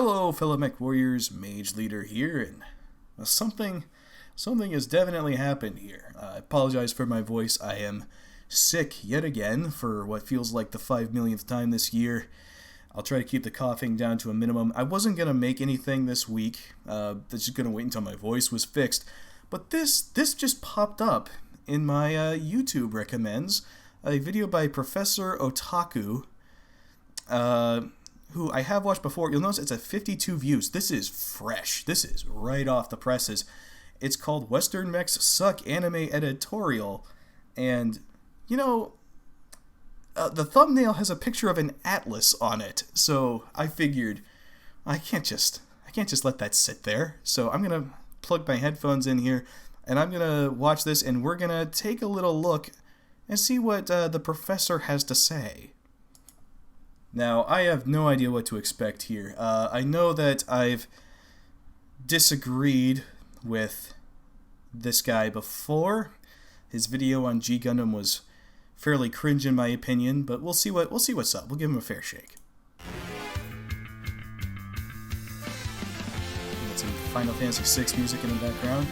Hello, fellow Mech Warriors, Mage Leader here, and something has definitely happened here. I apologize for my voice. I am sick yet again for what feels like the 5 millionth time this year. I'll try to keep the coughing down to a minimum. I wasn't going to make anything this week. Just going to wait until my voice was fixed. But this just popped up in my YouTube recommends. A video by Professor Otaku, who I have watched before. You'll notice it's at 52 views. This is fresh. This is right off the presses. It's called Western Mechs Suck Anime Editorial. And, you know, the thumbnail has a picture of an atlas on it. So I figured I can't just let that sit there. So I'm going to plug my headphones in here, and I'm going to watch this, and we're going to take a little look and see what the professor has to say. Now, I have no idea what to expect here. I know that I've disagreed with this guy before. His video on G Gundam was fairly cringe in my opinion, but we'll see what's up. We'll give him a fair shake. Got some Final Fantasy VI music in the background.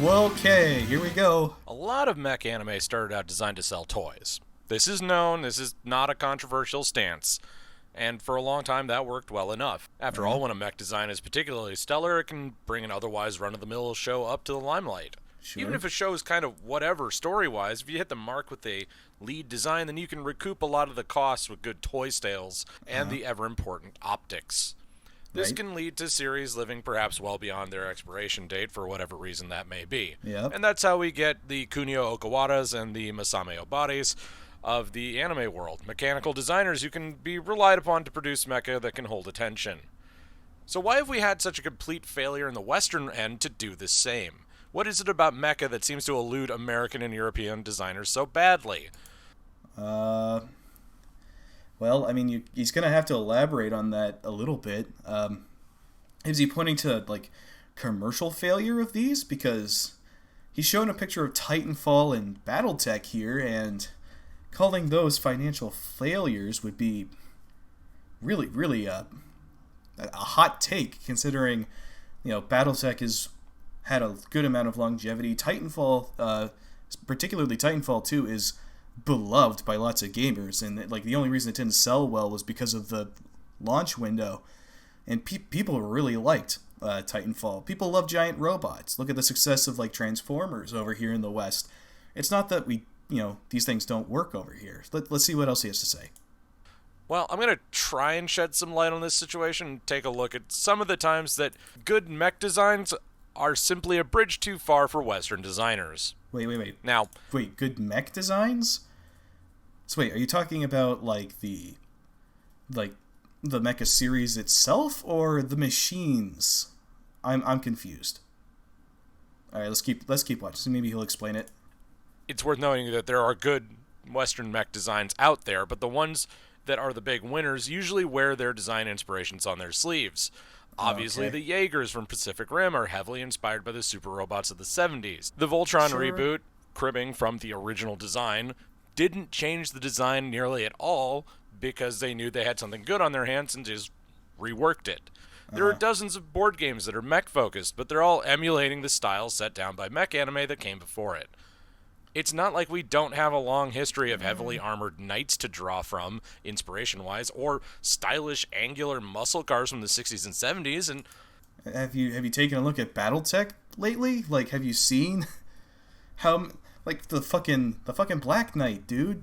Okay, here we go. A lot of mech anime started out designed to sell toys. This is known, this is not a controversial stance, and for a long time that worked well enough. After all, when a mech design is particularly stellar, it can bring an otherwise run-of-the-mill show up to the limelight. Sure. Even if a show is kind of whatever story-wise, if you hit the mark with a lead design, then you can recoup a lot of the costs with good toy sales and the ever-important optics. This can lead to series living perhaps well beyond their expiration date for whatever reason that may be. Yep. And that's how we get the Kunio Okawaras and the Masame Obaris of the anime world. Mechanical designers who can be relied upon to produce mecha that can hold attention. So why have we had such a complete failure in the Western end to do the same? What is it about mecha that seems to elude American and European designers so badly? Well, I mean, he's going to have to elaborate on that a little bit. Is he pointing to, like, commercial failure of these? Because he's showing a picture of Titanfall and Battletech here, and calling those financial failures would be really a hot take, considering, you know, Battletech has had a good amount of longevity. Titanfall, particularly Titanfall 2, is beloved by lots of gamers, and like the only reason it didn't sell well was because of the launch window, and people really liked Titanfall. People love giant robots. Look at the success of like Transformers over here in the West. It's not that these things don't work over here. Let's see what else he has to say. Well, I'm going to try and shed some light on this situation and take a look at some of the times that good mech designs are simply a bridge too far for Western designers. Wait. Now, good mech designs? So wait, are you talking about like the mecha series itself or the machines? I'm confused. All right, let's keep watching. So maybe he'll explain it. It's worth noting that there are good Western mech designs out there, but the ones that are the big winners usually wear their design inspirations on their sleeves. Obviously, the Jaegers from Pacific Rim are heavily inspired by the super robots of the 70s. The Voltron reboot, cribbing from the original design, didn't change the design nearly at all because they knew they had something good on their hands and just reworked it. There are dozens of board games that are mech-focused, but they're all emulating the style set down by mech anime that came before it. It's not like we don't have a long history of heavily armored knights to draw from, inspiration-wise, or stylish angular muscle cars from the 60s and 70s. And have you taken a look at BattleTech lately? Like, have you seen how like the fucking Black Knight, dude?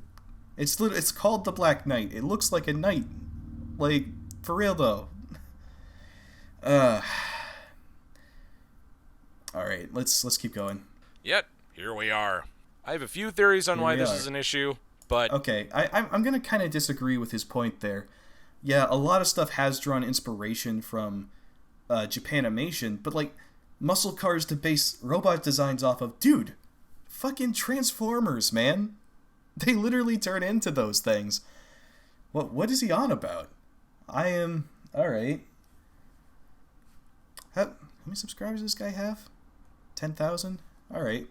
It's called the Black Knight. It looks like a knight. Like, for real though. All right, let's keep going. Yet here we are. I have a few theories on why this is an issue, but okay, I'm gonna kind of disagree with his point there. Yeah, a lot of stuff has drawn inspiration from Japanimation, but like muscle cars to base robot designs off of, dude, fucking Transformers, man. They literally turn into those things. What is he on about? I am all right. How many subscribers does this guy have? 10,000. All right.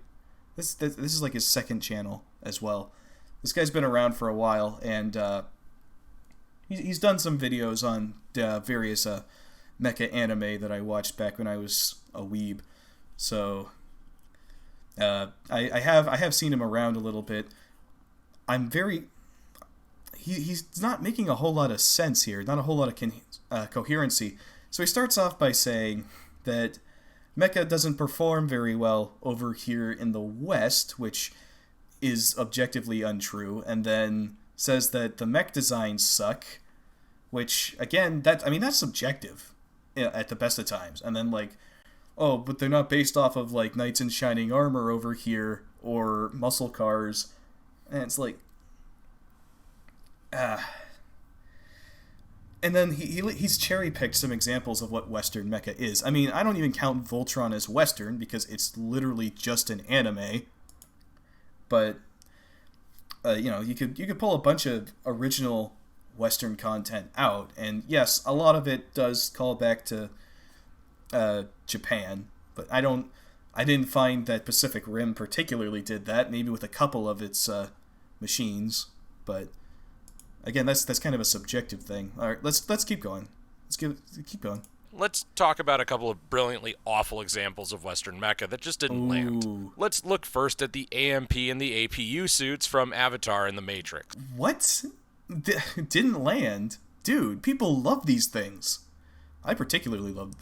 This is like his second channel as well. This guy's been around for a while, and He's done some videos on various mecha anime that I watched back when I was a weeb. So I have seen him around a little bit. I'm very he's not making a whole lot of sense here, not a whole lot of coherency. So he starts off by saying that mecha doesn't perform very well over here in the West, which is objectively untrue, and then says that the mech designs suck, which again, that's subjective at the best of times. And then like, oh, but they're not based off of like knights in shining armor over here or muscle cars, and it's like, and then he's cherry picked some examples of what Western mecha is. I mean, I don't even count Voltron as Western because it's literally just an anime. But you could pull a bunch of original Western content out, and yes, a lot of it does call back to Japan. But I didn't find that Pacific Rim particularly did that. Maybe with a couple of its machines, but again, that's kind of a subjective thing. All right, let's keep going. Keep going. Let's talk about a couple of brilliantly awful examples of Western mecha that just didn't land. Let's look first at the AMP and the APU suits from Avatar and the Matrix. What? Didn't land? Dude, people love these things. I particularly love...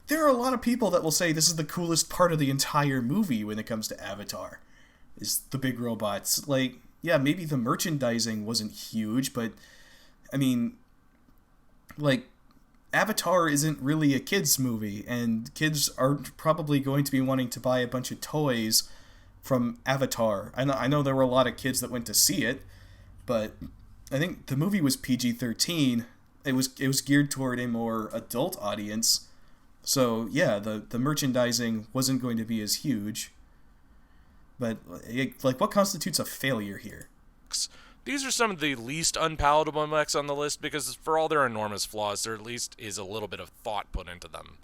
There are a lot of people that will say this is the coolest part of the entire movie when it comes to Avatar. Is the big robots. Like, yeah, maybe the merchandising wasn't huge, but, I mean, like, Avatar isn't really a kids' movie, and kids aren't probably going to be wanting to buy a bunch of toys from Avatar. I know there were a lot of kids that went to see it, but I think the movie was PG-13. It was geared toward a more adult audience. So, yeah, the merchandising wasn't going to be as huge. But, like, what constitutes a failure here? These are some of the least unpalatable mechs on the list because for all their enormous flaws, there at least is a little bit of thought put into them.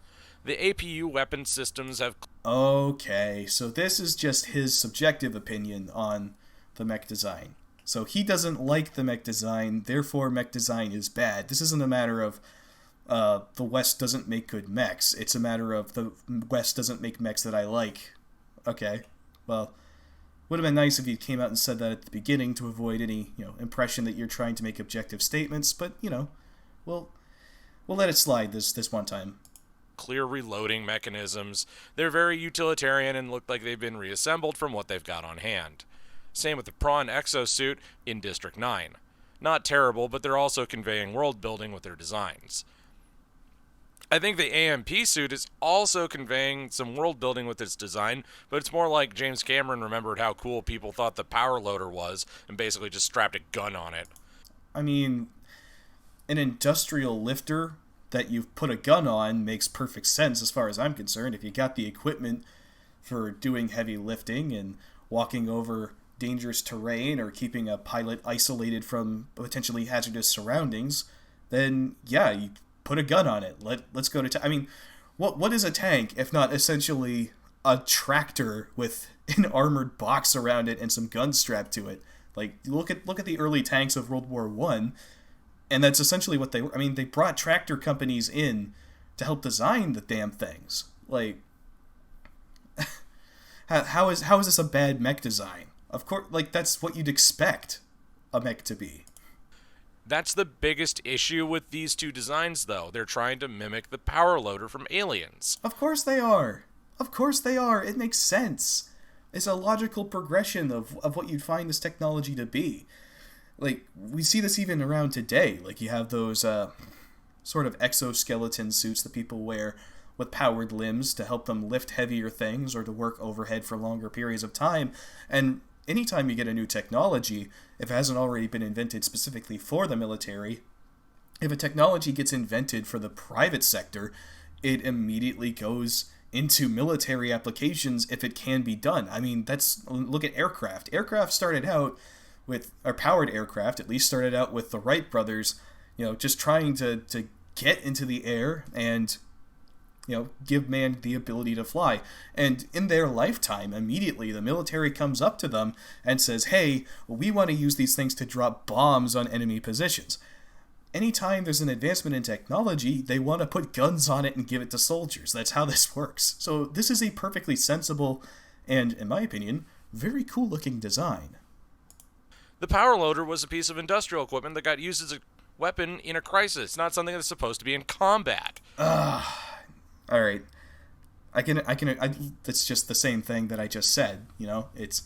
The APU weapon systems have... Okay, so this is just his subjective opinion on the mech design. So he doesn't like the mech design, therefore mech design is bad. This isn't a matter of the West doesn't make good mechs. It's a matter of the West doesn't make mechs that I like. Okay, well... Would have been nice if you came out and said that at the beginning to avoid any, impression that you're trying to make objective statements, but, we'll let it slide this one time. Clear reloading mechanisms. They're very utilitarian and look like they've been reassembled from what they've got on hand. Same with the Prawn exosuit in District 9. Not terrible, but they're also conveying world building with their designs. I think the AMP suit is also conveying some world building with its design, but it's more like James Cameron remembered how cool people thought the power loader was and basically just strapped a gun on it. I mean, an industrial lifter that you've put a gun on makes perfect sense as far as I'm concerned. If you got the equipment for doing heavy lifting and walking over dangerous terrain or keeping a pilot isolated from potentially hazardous surroundings, then yeah, you put a gun on it. Let's go to... I mean, what is a tank if not essentially a tractor with an armored box around it and some guns strapped to it? Like, look at the early tanks of World War I, and that's essentially what they were. I mean, they brought tractor companies in to help design the damn things. Like, how is this a bad mech design? Of course, like, that's what you'd expect a mech to be. That's the biggest issue with these two designs, though. They're trying to mimic the power loader from Aliens. Of course they are. Of course they are. It makes sense. It's a logical progression of what you'd find this technology to be. Like, we see this even around today. Like, you have those sort of exoskeleton suits that people wear with powered limbs to help them lift heavier things or to work overhead for longer periods of time. And anytime you get a new technology, if it hasn't already been invented specifically for the military, if a technology gets invented for the private sector, it immediately goes into military applications if it can be done. I mean, look at aircraft. Aircraft started out with, or powered aircraft at least started out with the Wright brothers, just trying to get into the air and give man the ability to fly. And in their lifetime, immediately, the military comes up to them and says, hey, we want to use these things to drop bombs on enemy positions. Anytime there's an advancement in technology, they want to put guns on it and give it to soldiers. That's how this works. So this is a perfectly sensible and, in my opinion, very cool-looking design. The power loader was a piece of industrial equipment that got used as a weapon in a crisis, not something that's supposed to be in combat. All right. That's just the same thing that I just said, It's,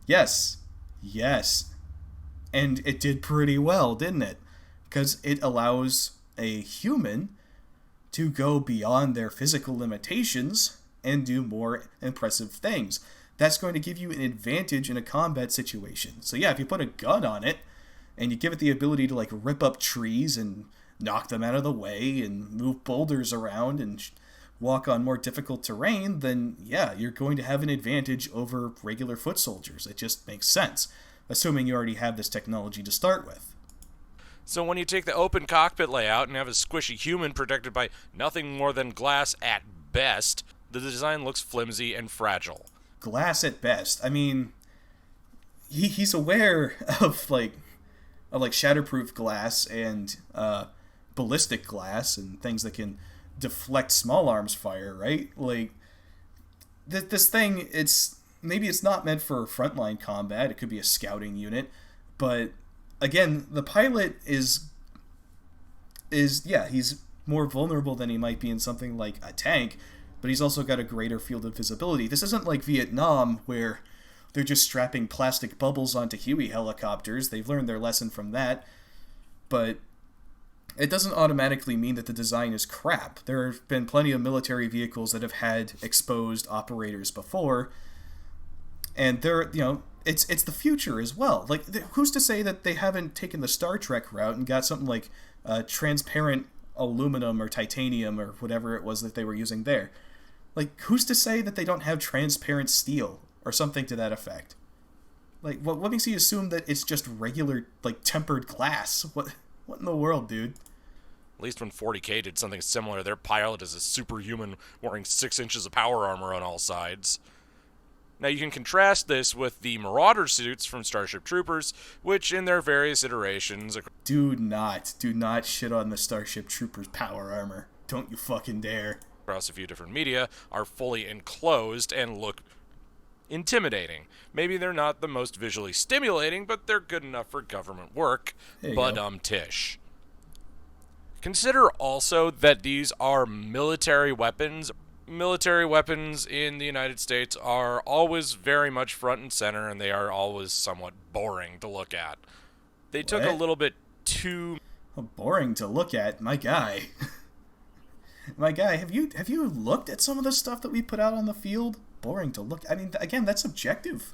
yes, and it did pretty well, didn't it? Because it allows a human to go beyond their physical limitations and do more impressive things. That's going to give you an advantage in a combat situation. So yeah, if you put a gun on it, and you give it the ability to, rip up trees and knock them out of the way and move boulders around and walk on more difficult terrain, then yeah, you're going to have an advantage over regular foot soldiers. It just makes sense, assuming you already have this technology to start with. So when you take the open cockpit layout and have a squishy human protected by nothing more than glass at best, the design looks flimsy and fragile. Glass at best. I mean, he's aware of shatterproof glass and ballistic glass and things that can deflect small arms fire, right? This thing, maybe it's not meant for frontline combat. It could be a scouting unit, but again, the pilot is he's more vulnerable than he might be in something like a tank, but he's also got a greater field of visibility. This isn't like Vietnam, where they're just strapping plastic bubbles onto Huey helicopters. They've learned their lesson from that, but it doesn't automatically mean that the design is crap. There have been plenty of military vehicles that have had exposed operators before, and they're, it's the future as well. Who's to say that they haven't taken the Star Trek route and got something like transparent aluminum or titanium or whatever it was that they were using there? Who's to say that they don't have transparent steel or something to that effect? What makes you assume that it's just regular, tempered glass? What in the world, dude? At least when 40K did something similar, their pilot is a superhuman wearing 6 inches of power armor on all sides. Now you can contrast this with the Marauder suits from Starship Troopers, which in their various iterations... Do not shit on the Starship Troopers power armor. Don't you fucking dare. Across a few different media, are fully enclosed and look intimidating. Maybe they're not the most visually stimulating, but they're good enough for government work. Tish. Consider also that these are military weapons. Military weapons in the United States are always very much front and center, and they are always somewhat boring to look at. They took a little bit too... Boring to look at? My guy. My guy, have you looked at some of the stuff that we put out on the field? Boring to look... I mean, again, that's subjective.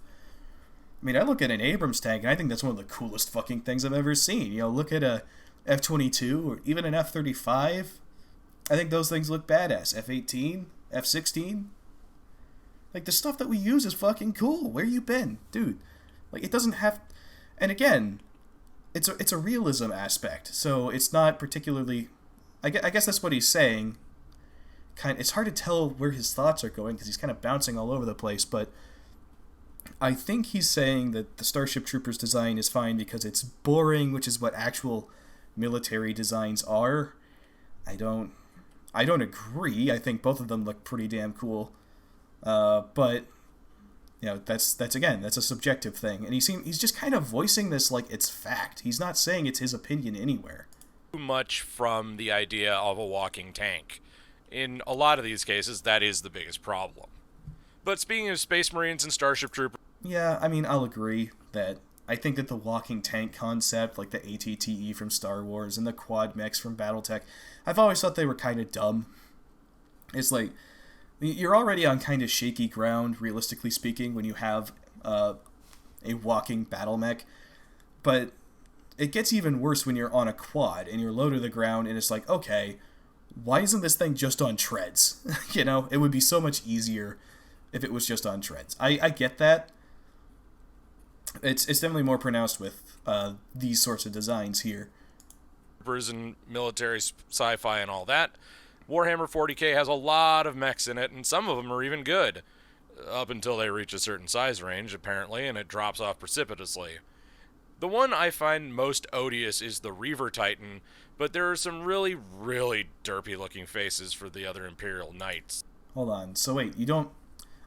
I mean, I look at an Abrams tank, and I think that's one of the coolest fucking things I've ever seen. Look at a F-22 or even an F-35. I think those things look badass. F-18, F-16. The stuff that we use is fucking cool. Where you been? Dude, it doesn't have... And again, it's a realism aspect, so it's not particularly... I guess that's what he's saying. It's hard to tell where his thoughts are going because he's kind of bouncing all over the place, but I think he's saying that the Starship Troopers design is fine because it's boring, which is what actual military designs are. I don't agree. I think both of them look pretty damn cool. But that's a subjective thing, and he's just kind of voicing this like it's fact. He's not saying it's his opinion anywhere. Too much from the idea of a walking tank. In a lot of these cases, that is the biggest problem. But speaking of Space Marines and Starship Troopers... Yeah, I mean, I'll agree that I think that the walking tank concept, like the ATTE from Star Wars and the quad mechs from Battletech, I've always thought they were kind of dumb. It's you're already on kind of shaky ground, realistically speaking, when you have a walking battle mech. But it gets even worse when you're on a quad and you're low to the ground and it's okay, why isn't this thing just on treads? It would be so much easier if it was just on treads. I get that. It's definitely more pronounced with these sorts of designs here. And military sci-fi and all that. Warhammer 40k has a lot of mechs in it, and some of them are even good. Up until they reach a certain size range, apparently, and it drops off precipitously. The one I find most odious is the Reaver Titan, but there are some really, really derpy looking faces for the other Imperial Knights. Hold on. So wait, you don't...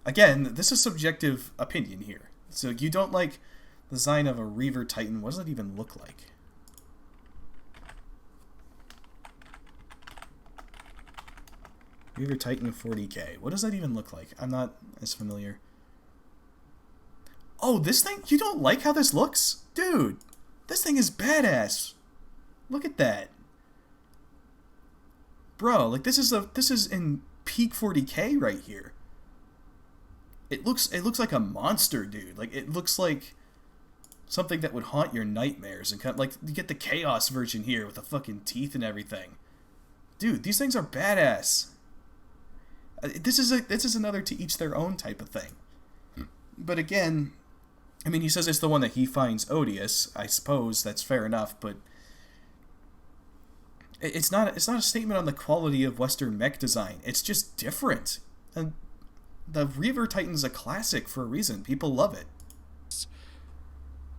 Again, this is subjective opinion here. So you don't like the design of a Reaver Titan. What does it even look like? Reaver Titan 40k. What does that even look like? I'm not as familiar. Oh, this thing? You don't like how this looks? Dude, this thing is badass. Look at that. Bro, like this is in peak 40k right here. It looks like a monster, dude. Like it looks like something that would haunt your nightmares, and kind of, like you get the chaos version here with the fucking teeth and everything. Dude, these things are badass. This is another to each their own type of thing. But again, I mean, he says it's the one that he finds odious. I suppose that's fair enough, but it's not a statement on the quality of Western mech design. It's just different. And the Reaver Titan's a classic for a reason. People love it.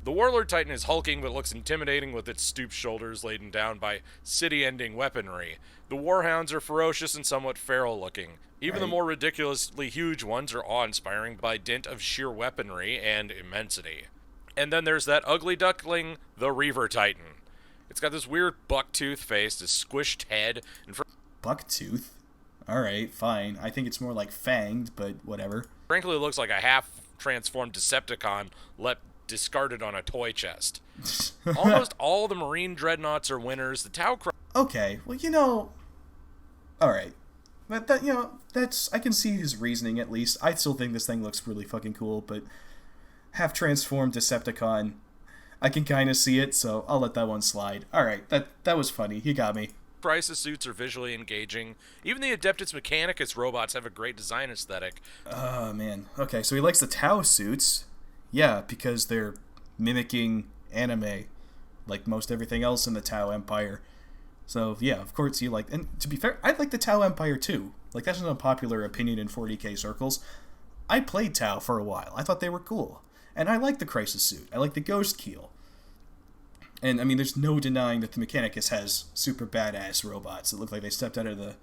The Warlord Titan is hulking but looks intimidating with its stooped shoulders laden down by city-ending weaponry. The Warhounds are ferocious and somewhat feral-looking. Even the more ridiculously huge ones are awe-inspiring by dint of sheer weaponry and immensity. And then there's that ugly duckling, the Reaver Titan. It's got this weird bucktooth face, this squished head, and bucktooth? Alright, fine. I think it's more like fanged, but whatever. Frankly, it looks like a half-transformed Decepticon discarded on a toy chest. Almost all the Marine Dreadnoughts are winners. The Tau... Okay, well, alright. But that's... I can see his reasoning, at least. I still think this thing looks really fucking cool, but half-transformed Decepticon, I can kind of see it, so I'll let that one slide. Alright, that was funny. You got me. Crisis suits are visually engaging. Even the Adeptus Mechanicus robots have a great design aesthetic. Oh, man. Okay, so he likes the Tau suits. Yeah, because they're mimicking anime, like most everything else in the Tau Empire. So, yeah, of course you like... And to be fair, I like the Tau Empire, too. Like, that's an unpopular opinion in 40k circles. I played Tau for a while. I thought they were cool. And I like the Crisis suit. I like the Ghost Keel. And, I mean, there's no denying that the Mechanicus has super badass robots that look like they stepped out of the,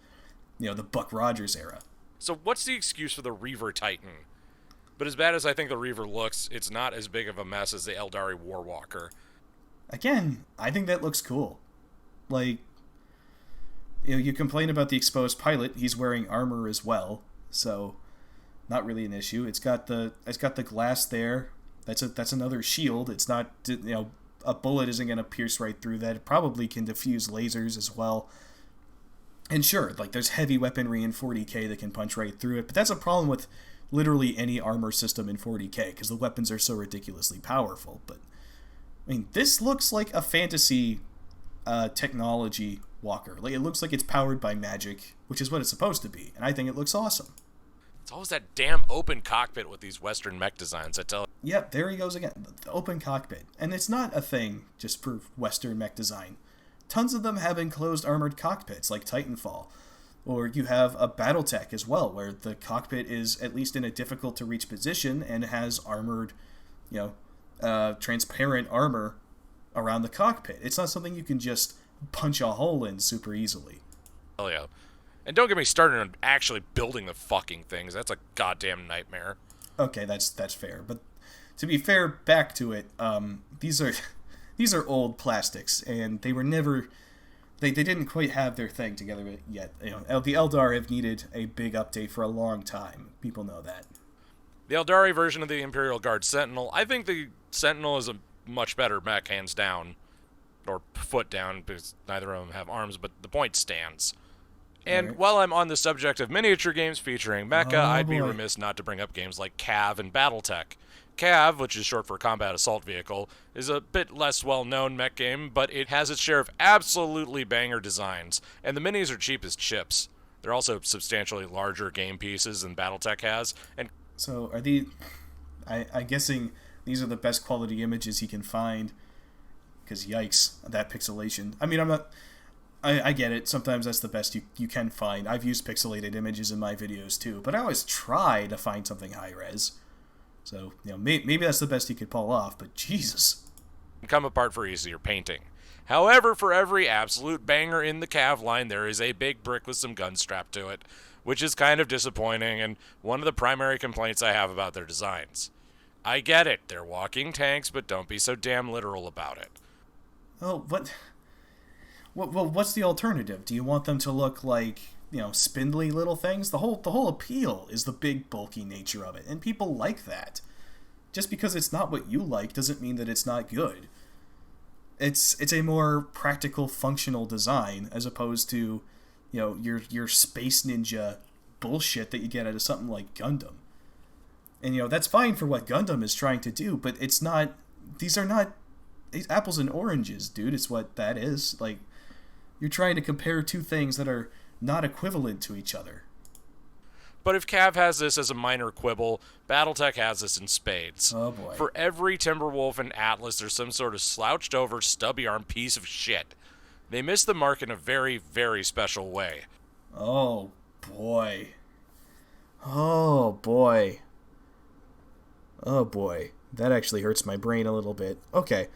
the Buck Rogers era. So what's the excuse for the Reaver Titan? But as bad as I think the Reaver looks, it's not as big of a mess as the Eldari Warwalker. Again, I think that looks cool. Like, you complain about the exposed pilot. He's wearing armor as well, so not really an issue. It's got the glass there. That's another shield. It's not, a bullet isn't going to pierce right through that. It probably can diffuse lasers as well. And sure, like there's heavy weaponry in 40k that can punch right through it, but that's a problem with literally any armor system in 40k because the weapons are so ridiculously powerful. But I mean, this looks like a fantasy technology walker. Like it looks like it's powered by magic, which is what it's supposed to be, and I think it looks awesome. It's always that damn open cockpit with these Western mech designs, I tell you. Yep, there he goes again. The open cockpit. And it's not a thing just for Western mech design. Tons of them have enclosed armored cockpits, like Titanfall. Or you have a Battletech as well, where the cockpit is at least in a difficult-to-reach position and has armored, transparent armor around the cockpit. It's not something you can just punch a hole in super easily. Oh, yeah. And don't get me started on actually building the fucking things. That's a goddamn nightmare. Okay, that's fair. But to be fair, back to it, these are old plastics, and they were never... They didn't quite have their thing together yet. The Eldar have needed a big update for a long time. People know that. The Eldari version of the Imperial Guard Sentinel, I think the Sentinel is a much better mech, hands down. Or foot down, because neither of them have arms, but the point stands. And right. While I'm on the subject of miniature games featuring mecha, I'd be remiss not to bring up games like Cav and Battletech. Cav, which is short for Combat Assault Vehicle, is a bit less well-known mech game, but it has its share of absolutely banger designs, and the minis are cheap as chips. They're also substantially larger game pieces than Battletech has, and... So, are these... I'm guessing these are the best quality images he can find, because yikes, that pixelation. I mean, I get it. Sometimes that's the best you can find. I've used pixelated images in my videos too, but I always try to find something high res. So, maybe that's the best you could pull off, but Jesus. Come apart for easier painting. However, for every absolute banger in the Cav line, there is a big brick with some guns strapped to it, which is kind of disappointing and one of the primary complaints I have about their designs. I get it, they're walking tanks, but don't be so damn literal about it. Oh, what's the alternative? Do you want them to look like, spindly little things? The whole appeal is the big bulky nature of it, and people like that. Just because it's not what you like doesn't mean that it's not good. It's a more practical, functional design as opposed to, your space ninja bullshit that you get out of something like Gundam. And that's fine for what Gundam is trying to do, but it's not. These are not apples and oranges, dude. It's what that is. Like, you're trying to compare two things that are not equivalent to each other. But if Cav has this as a minor quibble, Battletech has this in spades. Oh boy. For every Timberwolf and Atlas, there's some sort of slouched over, stubby arm piece of shit. They miss the mark in a very, very special way. Oh boy. Oh boy. Oh boy. That actually hurts my brain a little bit. Okay.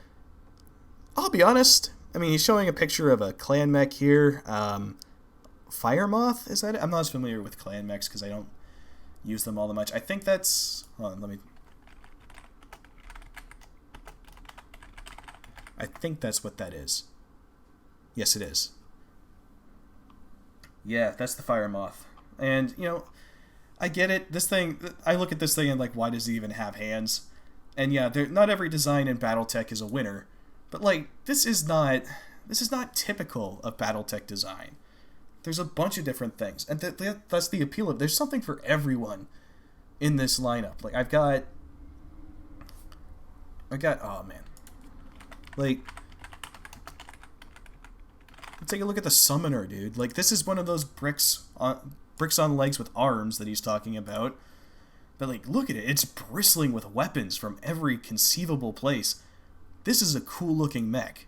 I'll be honest. I mean, he's showing a picture of a clan mech here. Fire Moth, is that it? I'm not as familiar with clan mechs because I don't use them all that much. I think that's... Hold on, let me... I think that's what that is. Yes, it is. Yeah, that's the Fire Moth. And, I get it. This thing... I look at this thing and, like, why does it even have hands? And, yeah, not every design in Battletech is a winner. But, like, this is not typical of Battletech design. There's a bunch of different things, and that's the appeal of. There's something for everyone in this lineup. Like I've got. Oh man. Like, take a look at the Summoner, dude. Like, this is one of those bricks on legs with arms that he's talking about. But like, look at it. It's bristling with weapons from every conceivable place. This is a cool looking mech.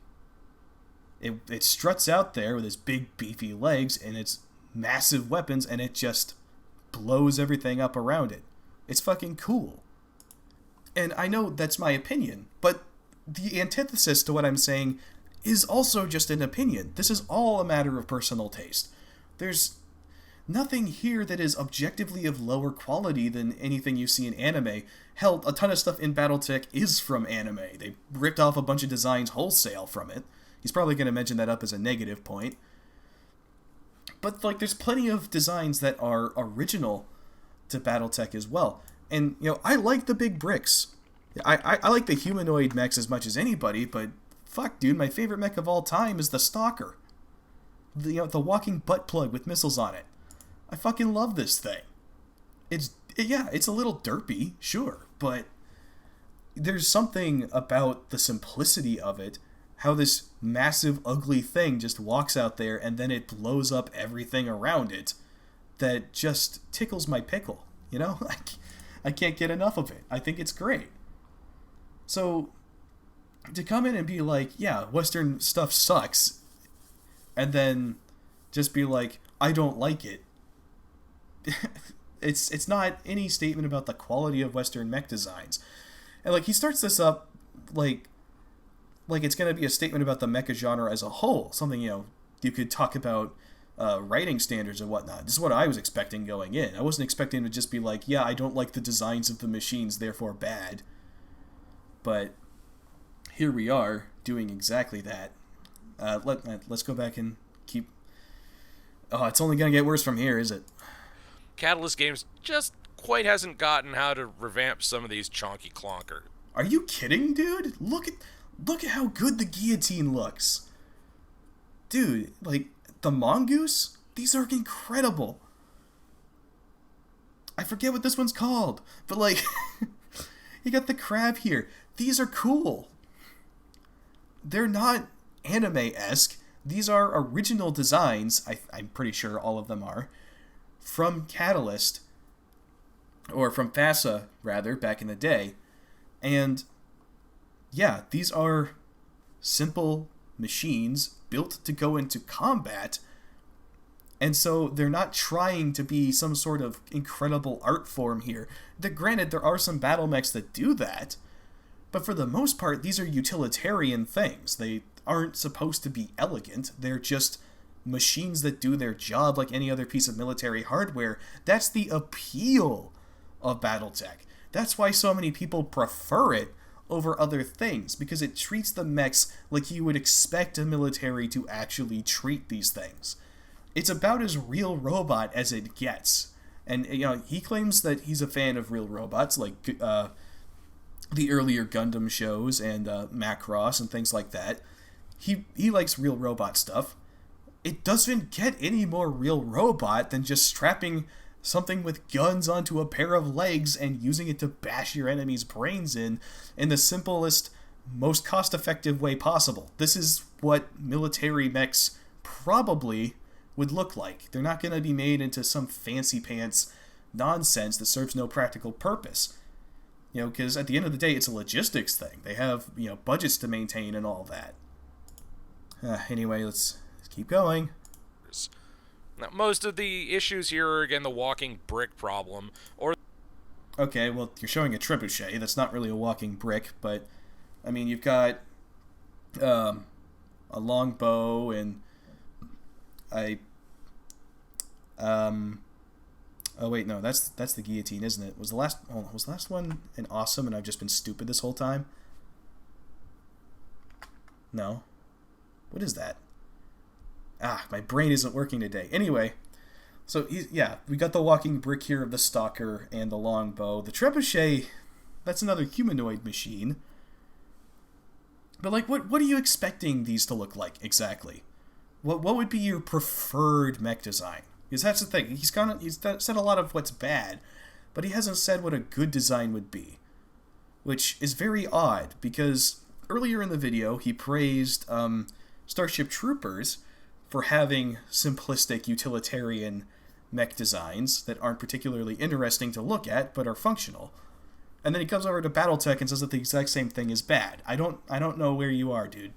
It struts out there with its big beefy legs and its massive weapons, and it just blows everything up around it. It's fucking cool. And I know that's my opinion, but the antithesis to what I'm saying is also just an opinion. This is all a matter of personal taste. There's nothing here that is objectively of lower quality than anything you see in anime. Hell, a ton of stuff in Battletech is from anime. They ripped off a bunch of designs wholesale from it. He's probably going to mention that up as a negative point. But, like, there's plenty of designs that are original to Battletech as well. And, I like the big bricks. I like the humanoid mechs as much as anybody, but fuck, dude, my favorite mech of all time is the Stalker. The walking butt plug with missiles on it. I fucking love this thing. It's a little derpy, sure, but there's something about the simplicity of it. How this massive, ugly thing just walks out there and then it blows up everything around it that just tickles my pickle, I can't get enough of it. I think it's great. So, to come in and be like, yeah, Western stuff sucks, and then just be like, I don't like it, it's not any statement about the quality of Western mech designs. And, like, he starts this up, like it's going to be a statement about the mecha genre as a whole. Something, you could talk about writing standards and whatnot. This is what I was expecting going in. I wasn't expecting to just be like, yeah, I don't like the designs of the machines, therefore bad. But here we are, doing exactly that. Let's go back and keep... Oh, it's only going to get worse from here, is it? Catalyst Games just quite hasn't gotten how to revamp some of these chonky clonkers. Are you kidding, dude? Look at how good the guillotine looks. Dude, like, the mongoose? These are incredible. I forget what this one's called, but, like, you got the crab here. These are cool. They're not anime-esque. These are original designs, I'm pretty sure all of them are, from Catalyst, or from FASA, rather, back in the day. And... yeah, these are simple, machines built to go into combat. And so they're not trying to be some sort of incredible art form here. Granted, there are some battle mechs that do that, but for the most part, these are utilitarian things. They aren't supposed to be elegant. They're just machines that do their job like any other piece of military hardware. That's the appeal of Battletech. That's why so many people prefer it over other things, because it treats the mechs like you would expect a military to actually treat these things. It's about as real robot as it gets. And, he claims that he's a fan of real robots, like the earlier Gundam shows and Macross and things like that. He likes real robot stuff. It doesn't get any more real robot than just strapping something with guns onto a pair of legs and using it to bash your enemy's brains in the simplest, most cost-effective way possible. This is what military mechs probably would look like. They're not going to be made into some fancy pants nonsense that serves no practical purpose. Because at the end of the day, it's a logistics thing. They have, budgets to maintain and all that. Anyway, let's keep going. Now, most of the issues here are, again, the walking brick problem. Okay, well, you're showing a trebuchet. That's not really a walking brick, but, you've got a long bow and oh wait, no, that's the guillotine, isn't it? Was the last one an awesome and I've just been stupid this whole time? No. What is that? My brain isn't working today. Anyway, so we got the walking brick here of the stalker and the long bow. The trebuchet, that's another humanoid machine. But what are you expecting these to look like exactly? What would be your preferred mech design? Because that's the thing. He's said a lot of what's bad, but he hasn't said what a good design would be, which is very odd. Because earlier in the video, he praised Starship Troopers for having simplistic utilitarian mech designs that aren't particularly interesting to look at, but are functional. And then he comes over to Battletech and says that the exact same thing is bad. I don't know where you are, dude.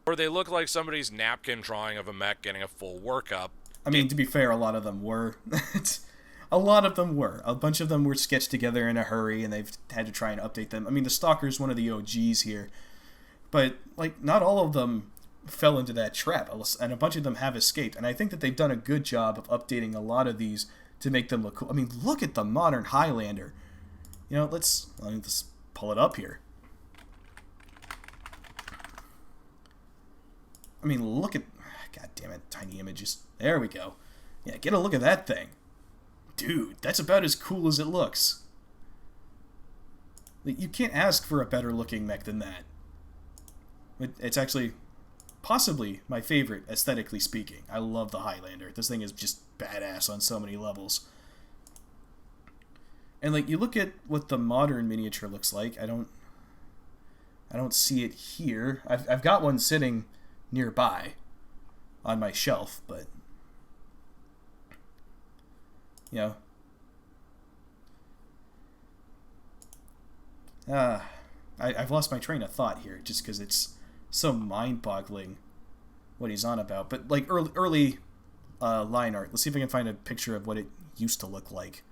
Or they look like somebody's napkin drawing of a mech getting a full workup. To be fair, a lot of them were. A lot of them were. A bunch of them were sketched together in a hurry, and they've had to try and update them. The Stalker's one of the OGs here. But, not all of them fell into that trap, and a bunch of them have escaped. And I think that they've done a good job of updating a lot of these to make them look cool. Look at the modern Highlander. Let's pull it up here. Look at... God damn it, tiny images. There we go. Yeah, get a look at that thing. Dude, that's about as cool as it looks. You can't ask for a better looking mech than that. It's actually possibly my favorite, aesthetically speaking. I love the Highlander. This thing is just badass on so many levels. And you look at what the modern miniature looks like. I don't see it here. I've got one sitting nearby on my shelf, but I've lost my train of thought here just because it's so mind-boggling what he's on about. But early line art. Let's see if I can find a picture of what it used to look like.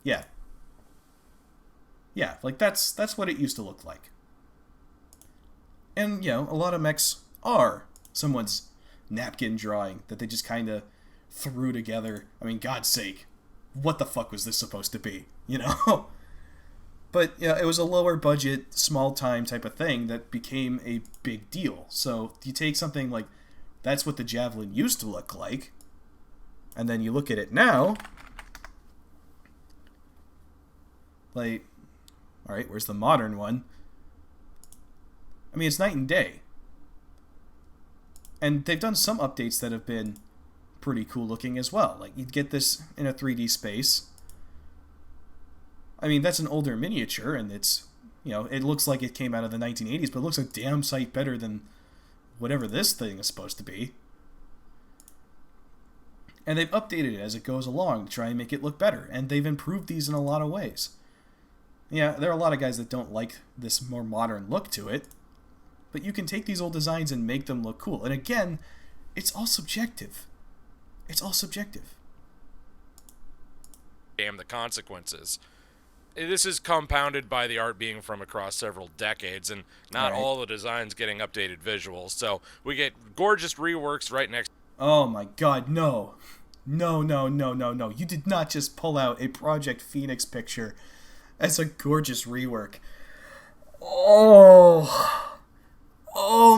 Yeah, that's what it used to look like. And a lot of mechs are someone's napkin drawing that they just kind of threw together. God's sake, what the fuck was this supposed to be? But it was a lower budget, small time type of thing that became a big deal. So you take something like that's what the Javelin used to look like, and then you look at it now. All right, where's the modern one? It's night and day. And they've done some updates that have been pretty cool looking as well. You'd get this in a 3D space. That's an older miniature, and it's, it looks like it came out of the 1980s, but it looks a damn sight better than whatever this thing is supposed to be. And they've updated it as it goes along to try and make it look better, and they've improved these in a lot of ways. Yeah, there are a lot of guys that don't like this more modern look to it, but you can take these old designs and make them look cool. And again, it's all subjective. It's all subjective. Damn the consequences. This is compounded by the art being from across several decades and not all the designs getting updated visuals. So we get gorgeous reworks right next. Oh my god, no. No. You did not just pull out a Project Phoenix picture as a gorgeous rework. Oh,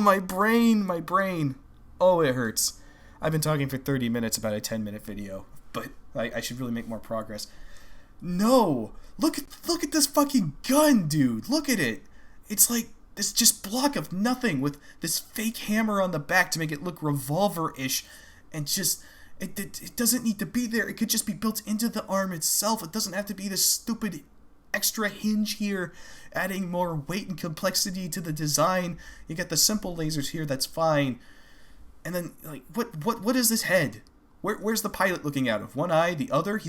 my brain. Oh, it hurts. I've been talking for 30 minutes about a 10-minute video, but I should really make more progress. No! Look at this fucking gun, dude! Look at it! It's like this just block of nothing with this fake hammer on the back to make it look revolver-ish, and just... It doesn't need to be there. It could just be built into the arm itself. It doesn't have to be this stupid extra hinge here, adding more weight and complexity to the design. You got the simple lasers here, that's fine. And then, like, what is this head? Where's the pilot looking out of? One eye, the other?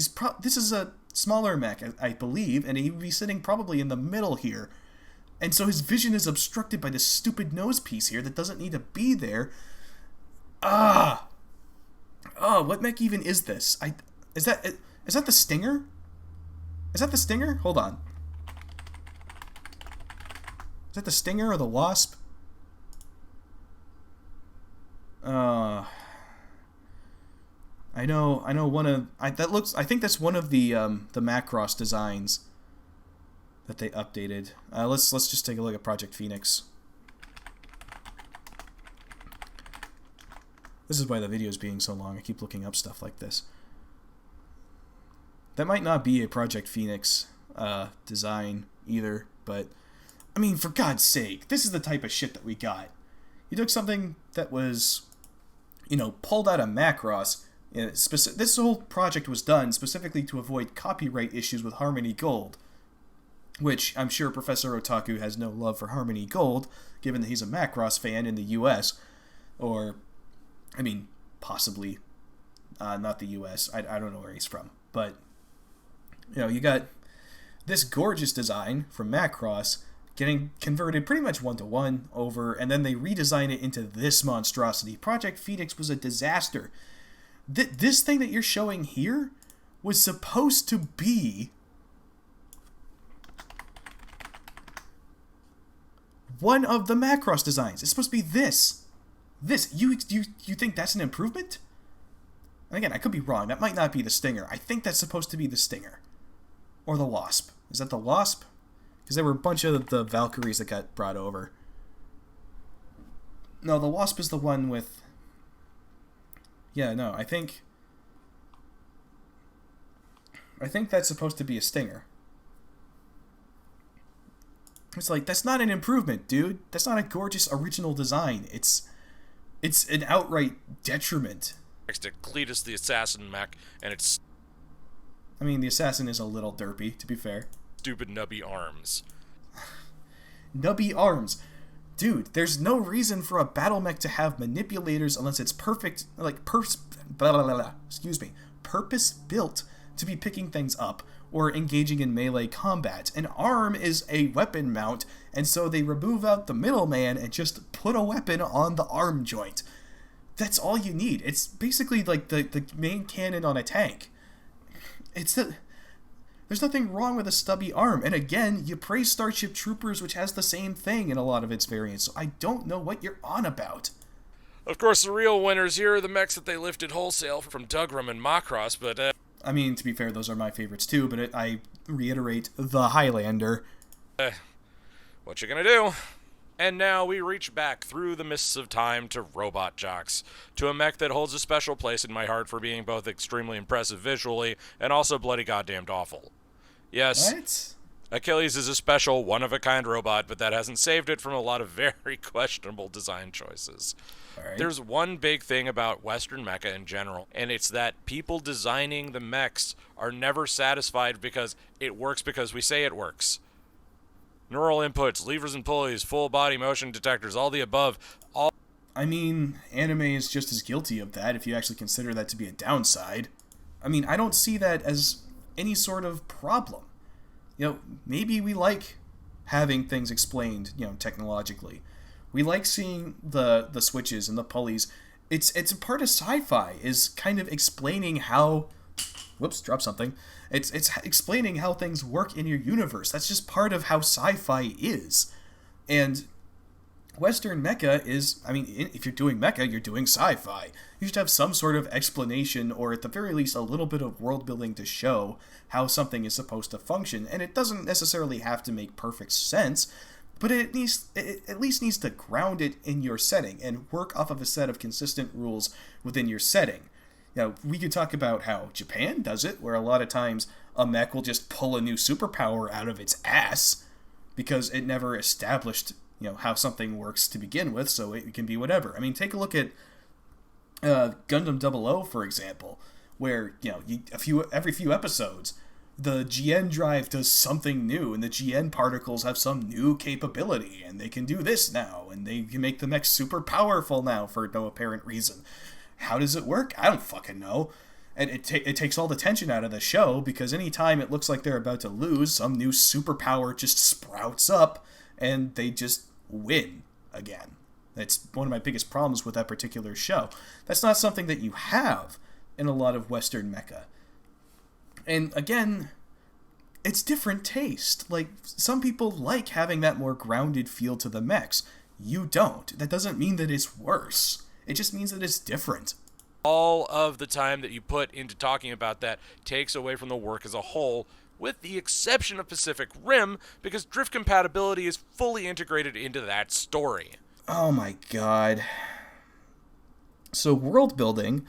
This is a smaller mech, I believe, and he would be sitting probably in the middle here. And so his vision is obstructed by this stupid nose piece here that doesn't need to be there. What mech even is this? Is that the Stinger? Is that the Stinger? Hold on. Is that the Stinger or the Wasp? I know one of I think that's one of the Macross designs that they updated. Let's just take a look at Project Phoenix. This is why the video is being so long. I keep looking up stuff like this. That might not be a Project Phoenix design either, but I mean, for God's sake, this is the type of shit that we got. You took something that was, pulled out of Macross. This whole project was done specifically to avoid copyright issues with Harmony Gold, which I'm sure Professor Otaku has no love for Harmony Gold, given that he's a Macross fan in the U.S., or, I mean, possibly not the U.S. I don't know where he's from, but, you got this gorgeous design from Macross getting converted pretty much one-to-one over, and then they redesign it into this monstrosity. Project Phoenix was a disaster. This thing that you're showing here was supposed to be one of the Macross designs. It's supposed to be this. You think that's an improvement? And again, I could be wrong. That might not be the Stinger. I think that's supposed to be the Stinger. Or the Wasp. Is that the Wasp? Because there were a bunch of the Valkyries that got brought over. No, the Wasp is the one with... Yeah, no, I think that's supposed to be a Stinger. It's like, that's not an improvement, dude. That's not a gorgeous original design. It's an outright detriment. Next to Cletus the Assassin mech, and it's... I mean, the Assassin is a little derpy, to be fair. Stupid nubby arms. Nubby arms. Dude, there's no reason for a battle mech to have manipulators unless it's purpose built to be picking things up or engaging in melee combat. An arm is a weapon mount, and so they remove out the middleman and just put a weapon on the arm joint. That's all you need. It's basically like the main cannon on a tank. There's nothing wrong with a stubby arm. And again, you praise Starship Troopers, which has the same thing in a lot of its variants, so I don't know what you're on about. Of course, the real winners here are the mechs that they lifted wholesale from Dugram and Macross, but... I mean, to be fair, those are my favorites too, but I reiterate, the Highlander. What you gonna do? And now we reach back through the mists of time to Robot Jocks, to a mech that holds a special place in my heart for being both extremely impressive visually and also bloody goddamned awful. Yes, what? Achilles is a special, one-of-a-kind robot, but that hasn't saved it from a lot of very questionable design choices. Right. There's one big thing about Western mecha in general, and it's that people designing the mechs are never satisfied because it works because we say it works. Neural inputs, levers and pulleys, full body motion detectors, all the above. I mean, anime is just as guilty of that if you actually consider that to be a downside. I mean, I don't see that as any sort of problem. Maybe we like having things explained, technologically. We like seeing the switches and the pulleys. It's a part of sci-fi, is kind of explaining how... Whoops, dropped something. It's explaining how things work in your universe. That's just part of how sci-fi is. And Western mecha is... I mean, if you're doing mecha, you're doing sci-fi. You should have some sort of explanation, or at the very least, a little bit of world building to show how something is supposed to function. And it doesn't necessarily have to make perfect sense, but it at least needs to ground it in your setting and work off of a set of consistent rules within your setting. Now, we could talk about how Japan does it, where a lot of times a mech will just pull a new superpower out of its ass because it never established, how something works to begin with, so it can be whatever. I mean, take a look at Gundam 00, for example, where, every few episodes, the GN drive does something new, and the GN particles have some new capability, and they can do this now, and they can make the mech super powerful now for no apparent reason. How does it work? I don't fucking know. And it takes all the tension out of the show, because anytime it looks like they're about to lose, some new superpower just sprouts up, and they just win again. That's one of my biggest problems with that particular show. That's not something that you have in a lot of Western mecha. And again, it's different taste. Like, some people like having that more grounded feel to the mechs. You don't. That doesn't mean that it's worse. It just means that it's different. All of the time that you put into talking about that takes away from the work as a whole, with the exception of Pacific Rim, because drift compatibility is fully integrated into that story. Oh my god. So world building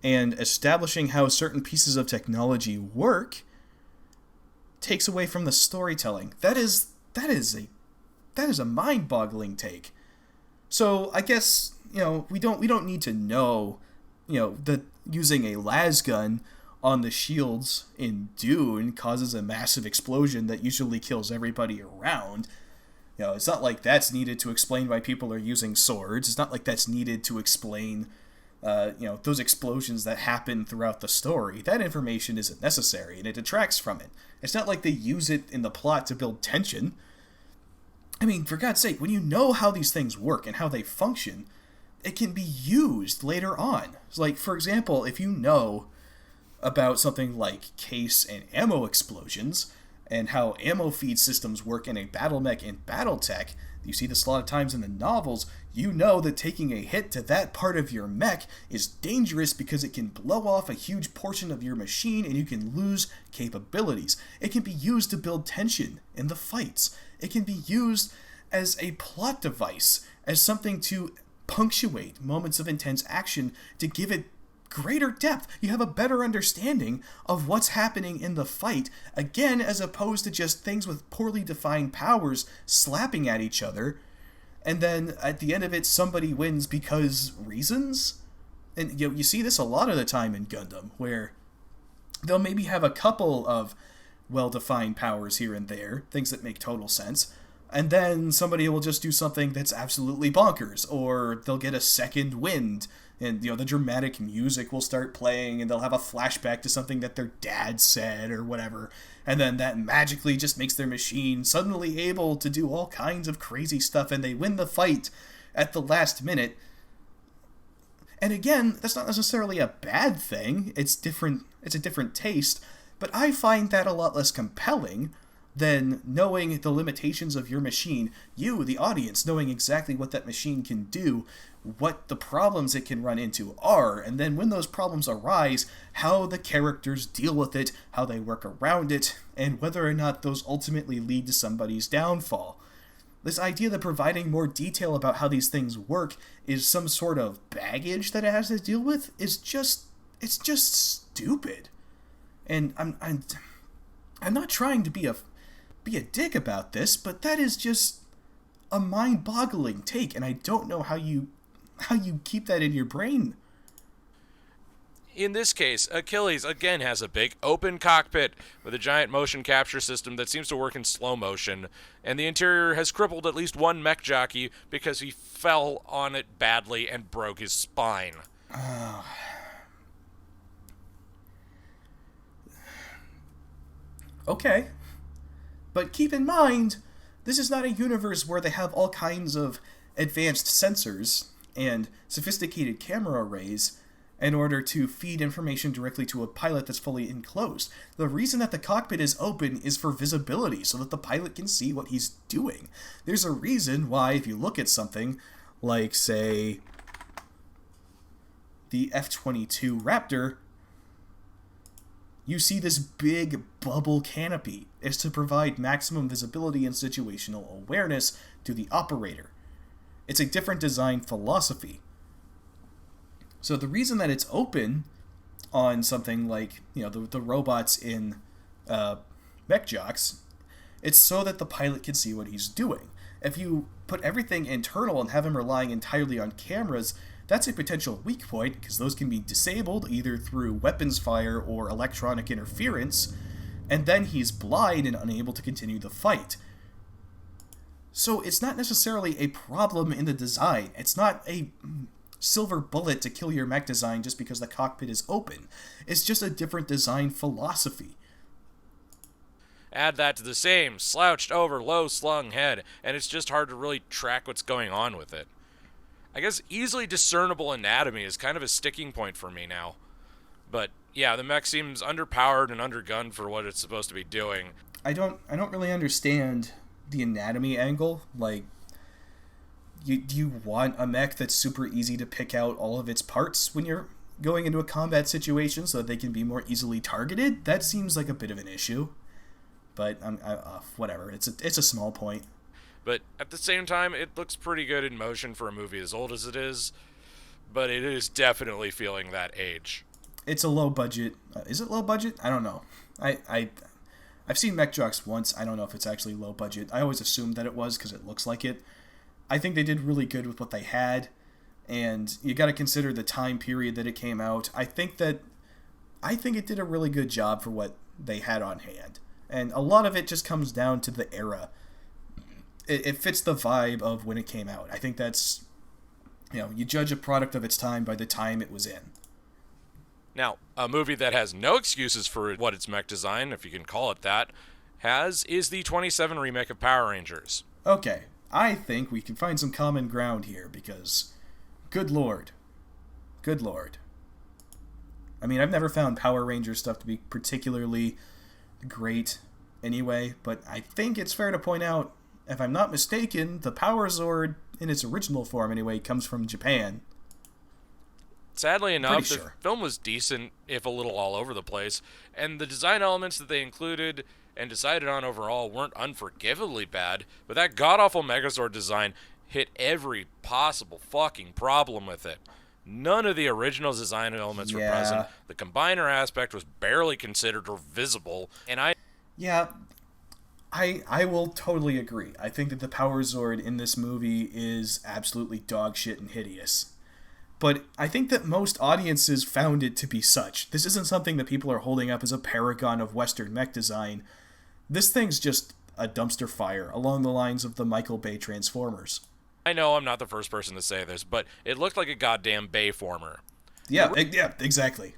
and establishing how certain pieces of technology work takes away from the storytelling. That is a mind-boggling take. So I guess, we don't need to know, that using a las gun on the shields in Dune causes a massive explosion that usually kills everybody around. It's not like that's needed to explain why people are using swords. It's not like that's needed to explain those explosions that happen throughout the story. That information isn't necessary, and it detracts from it. It's not like they use it in the plot to build tension. I mean, for God's sake, when you know how these things work and how they function, it can be used later on. Like, for example, if you know about something like case and ammo explosions, and how ammo feed systems work in a battle mech and battletech, you see this a lot of times in the novels, you know that taking a hit to that part of your mech is dangerous because it can blow off a huge portion of your machine and you can lose capabilities. It can be used to build tension in the fights. It can be used as a plot device, as something to punctuate moments of intense action to give it greater depth. You have a better understanding of what's happening in the fight, again, as opposed to just things with poorly defined powers slapping at each other, and then at the end of it, somebody wins because reasons? And you see this a lot of the time in Gundam, where they'll maybe have a couple of well-defined powers here and there, things that make total sense, and then somebody will just do something that's absolutely bonkers, or they'll get a second wind, and the dramatic music will start playing, and they'll have a flashback to something that their dad said or whatever, and then that magically just makes their machine suddenly able to do all kinds of crazy stuff, and they win the fight at the last minute. And again, that's not necessarily a bad thing. It's a different taste, but I find that a lot less compelling than knowing the limitations of your machine, you, the audience, knowing exactly what that machine can do, what the problems it can run into are, and then when those problems arise, how the characters deal with it, how they work around it, and whether or not those ultimately lead to somebody's downfall. This idea that providing more detail about how these things work is some sort of baggage that it has to deal with is just stupid. And I'm not trying to be a dick about this, but that is just a mind-boggling take, and I don't know how you keep that in your brain. In this case, Achilles again has a big open cockpit with a giant motion capture system that seems to work in slow motion, and the interior has crippled at least one mech jockey because he fell on it badly and broke his spine. Okay. But keep in mind, this is not a universe where they have all kinds of advanced sensors and sophisticated camera arrays in order to feed information directly to a pilot that's fully enclosed. The reason that the cockpit is open is for visibility, so that the pilot can see what he's doing. There's a reason why, if you look at something like, say, the F-22 Raptor, you see this big bubble canopy. It's to provide maximum visibility and situational awareness to the operator. It's a different design philosophy. So the reason that it's open on something like, the robots in Mechs, it's so that the pilot can see what he's doing. If you put everything internal and have him relying entirely on cameras, that's a potential weak point, because those can be disabled either through weapons fire or electronic interference, and then he's blind and unable to continue the fight. So it's not necessarily a problem in the design. It's not a silver bullet to kill your mech design just because the cockpit is open. It's just a different design philosophy. Add that to the same slouched over, low slung head, and it's just hard to really track what's going on with it. I guess easily discernible anatomy is kind of a sticking point for me now. But yeah, the mech seems underpowered and undergunned for what it's supposed to be doing. I don't really understand the anatomy angle. Like, do you want a mech that's super easy to pick out all of its parts when you're going into a combat situation so that they can be more easily targeted? That seems like a bit of an issue. But whatever. It's a small point. But at the same time, it looks pretty good in motion for a movie as old as it is. But it is definitely feeling that age. It's a low budget. Is it low budget? I don't know. I've seen Mech Jocks once. I don't know if it's actually low budget. I always assumed that it was because it looks like it. I think they did really good with what they had, and you got to consider the time period that it came out. I think it did a really good job for what they had on hand, and a lot of it just comes down to the era. It fits the vibe of when it came out. I think that's, you judge a product of its time by the time it was in. Now, a movie that has no excuses for what its mech design, if you can call it that, is the 27 remake of Power Rangers. Okay, I think we can find some common ground here, because good lord. I mean, I've never found Power Ranger stuff to be particularly great anyway, but I think it's fair to point out, if I'm not mistaken, the Power Zord, in its original form anyway, comes from Japan. Sadly enough, the film was decent, if a little all over the place, and the design elements that they included and decided on overall weren't unforgivably bad, but that god-awful Megazord design hit every possible fucking problem with it. None of the original design elements were present. The combiner aspect was barely considered or visible, and I will totally agree. I think that the Power Zord in this movie is absolutely dog shit and hideous. But I think that most audiences found it to be such. This isn't something that people are holding up as a paragon of Western mech design. This thing's just a dumpster fire along the lines of the Michael Bay Transformers. I know I'm not the first person to say this, but it looked like a goddamn Bayformer. Yeah, exactly.